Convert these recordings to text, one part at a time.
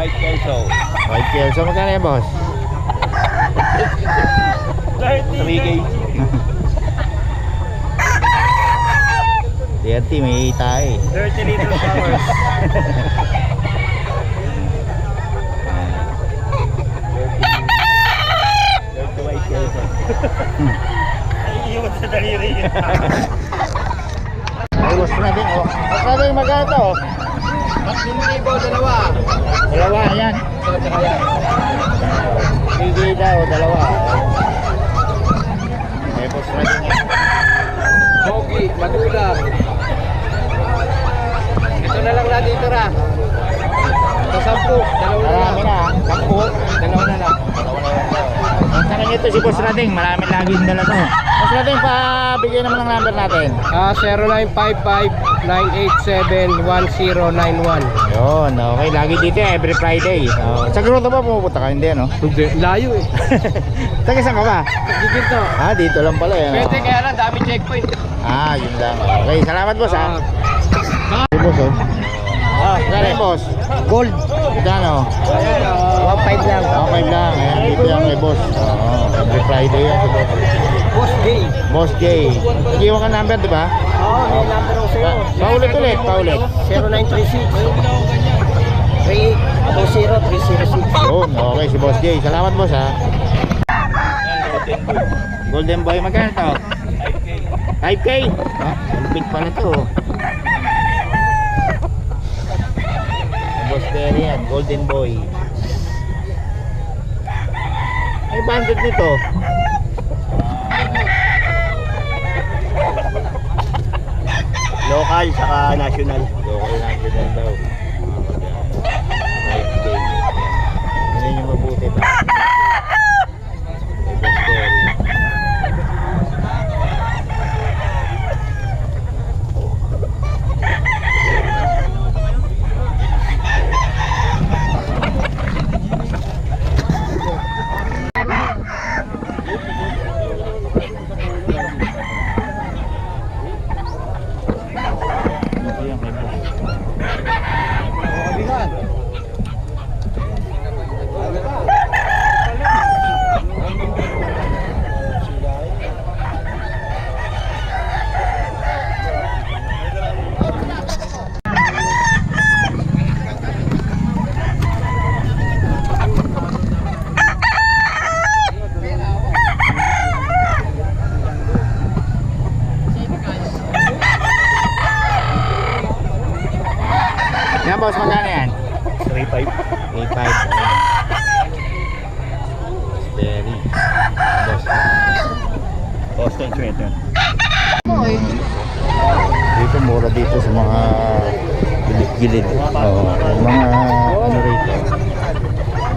White Kelso. White Kelso, magkano yan, boss? 3K. 30, may tae. 30 liters hours. 30 White Kelso. Iiwan sa daliri yun. Ay, boss natin, oh. Boss natin, magkano to? 10,000, dalawa. Dalawa, yan. 3K daw, dalawa. Ay, boss natin yan. Pogi, madula. Ito na lang natin ito ra. Ito 10, dalawa na lang. Marami na, 10. Dalawa na lang. Ang tanong nito si Boss Rading, maraming laging dala to. Boss Rading, pabigyan naman ng number natin. 0955-987-1091. Yun, okay. Lagi dito every Friday. Sa Grotto ba pumupunta ka? Hindi, ano? Hindi, layo eh. Taga saan ka ba? Dito. Ah, dito lang pala yan. Pwede kaya lang, dami checkpoint. Ah, yun lang. Okay, salamat boss ha. Hey, boss oh. Gano'n boss? Gold. Gano'n? 1.5 lang. 1.5 lang. Ayan, dito yan kay boss. Every Friday yan si boss. Boss Gay. Boss Jay. Nag-iwan ka number, di ba? Oo, may number ko sa'yo. Paulit ulit, paulit. 0936 3820 Yun, okay si Boss Jay. Salamat boss ha. Golden Boy, magkano to? 5K? Ah, big pala to. Boss Terry yan, Golden Boy. Ay, banded nito. Local saka national. Local national daw. 5K. Hindi nyo mabuti ba? Boss Terry. Yan boss, magkano yan? 35. 3.5. Berry. Boss. Boston Sweater. Dito mura dito sa mga gilid-gilid. Mga ano rito.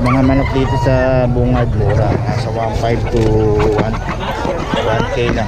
Mga manok dito sa bungad mura. Nasa 1.5 to 1K lang.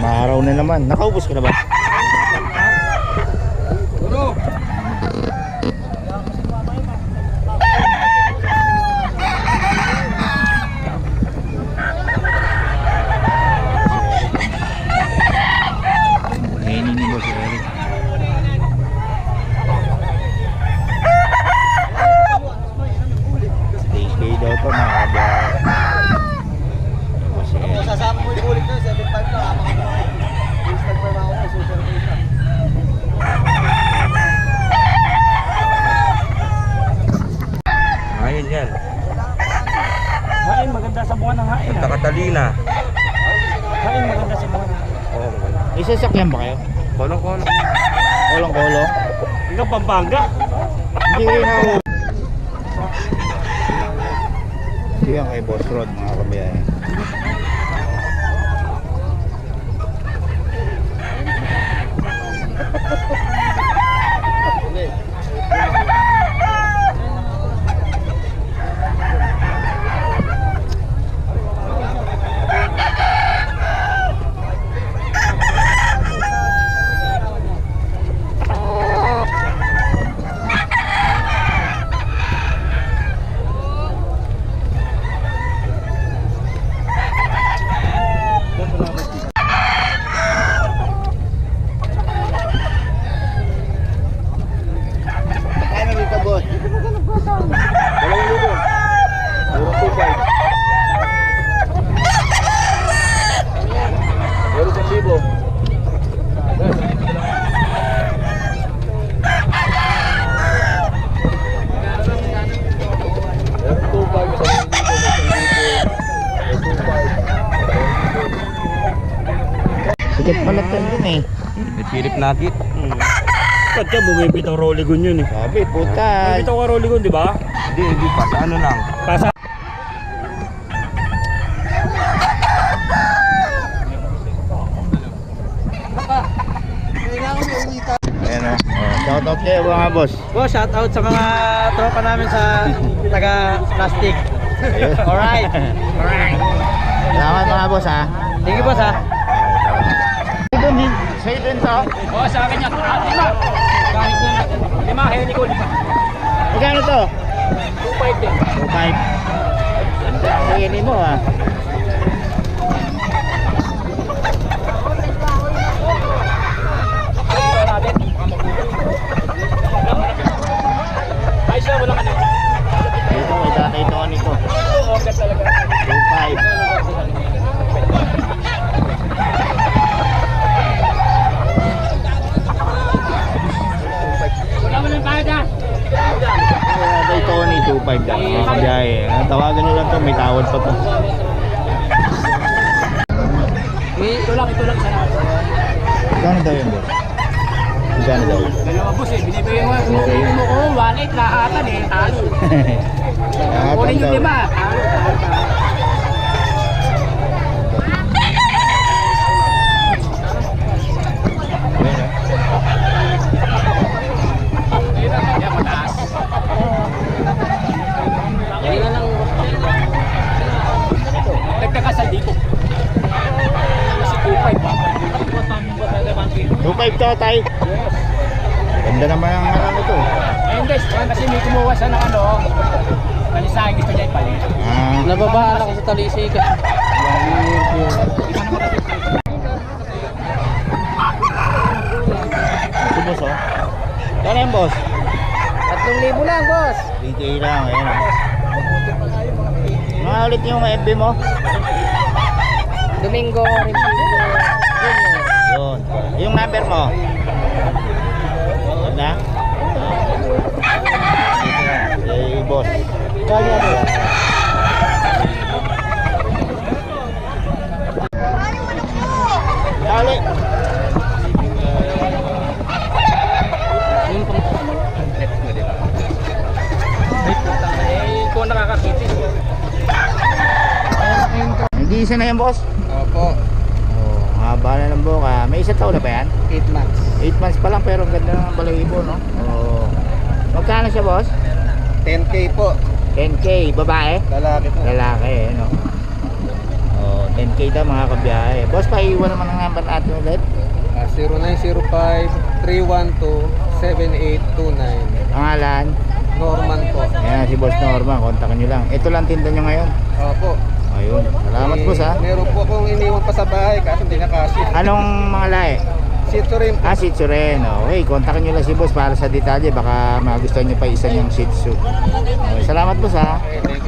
Maaraw na naman. Nakaubos ka na ba? Kainin ni Boss Eric. China. Kain maganda sa mga. Oo, maganda. Isa sakyan ba kayo? Kolong-kolong. Kolong-kolong? Hanggang Pampanga. Hindi kayo na. Ito yan kay Boss Rod, mga kabayan. Ano dito, boss? 2,000. Puro 2,500. Puro 1,000. Sikat pala ito yun eh. Philip Nugget. Ba't ka bumibitaw Rollygon yun eh? Sabi, puta. Bumibitaw ka Rollygon, di ba? Hindi pa. Sa ano lang. Pasa. Ayan o. Shoutout kayo mga boss. Boss, shout out sa mga tropa namin sa taga plastic. Ayun. Alright. Alright. Salamat mga boss ha. Thank you, boss, ha. Sa'yo din, sa'yo din to. Oo, sa akin yan. 5. Kahit na. 5, Henny ko. Magkano to? 2.5 din. 2,500. Sige mo ha. Ay, siya, walang ano. Dito may tatay Tony to. Okay talaga. 2,500. Walang bayad ha. Tatay Tony 2,500 lang mga kabiyahe. Tawagan nyo lang to, may tawad pa to. Ito lang sana. Magkano daw yun boss? Magkano daw? Dalawa boss eh, binibigyan mo mo ko, wallet, lahatan eh, talo. Kunin yung 5, talo. Yan, mataas. Yan lang. Nagkakasal dito. Kasi 2.5 ba? 2,500 to tay. Ganda naman ang ano to. Ayun guys, kasi may kumuha siya ng ano, kalisahin gusto niya ipalit. Nababahan ako sa talisi ka. Ito boss oh. Kano yung boss? 3,000 lang, boss. 3K lang, ayun oh. Mga ulit yung FB mo? Domingo, Rimpido. Yun. Yung number mo? Ganda? Hey boss. Kaya mo. Dali. Kung nakakakita. Hindi isa na yan boss? Opo. Oh, haba na ng buka. May isa taon na ba yan? 8 months. 8 months pa lang pero ang ganda ng balahibo no? Oh. Magkano siya boss? 10K po. 10K, babae? Lalaki po. Lalaki, ano? Oh, 10K daw mga kabiyahe. Boss, paiwan naman ang number natin ulit. 0905-312-7829. Pangalan? Norman po. Ayan, si Boss Norman. Kontakin nyo lang. Ito lang tinda nyo ngayon. Opo. Ayun. Salamat boss ha. Meron po akong iniwan pa sa bahay kaso hindi nakasya. Anong mga lahi? Sito rin po. Shih Tzu rin. Okay, kontakin nyo lang si Boss para sa detalye. Baka magustuhan nyo pa isa niyang Shih Tzu. Okay, salamat boss ha. Okay, thank you.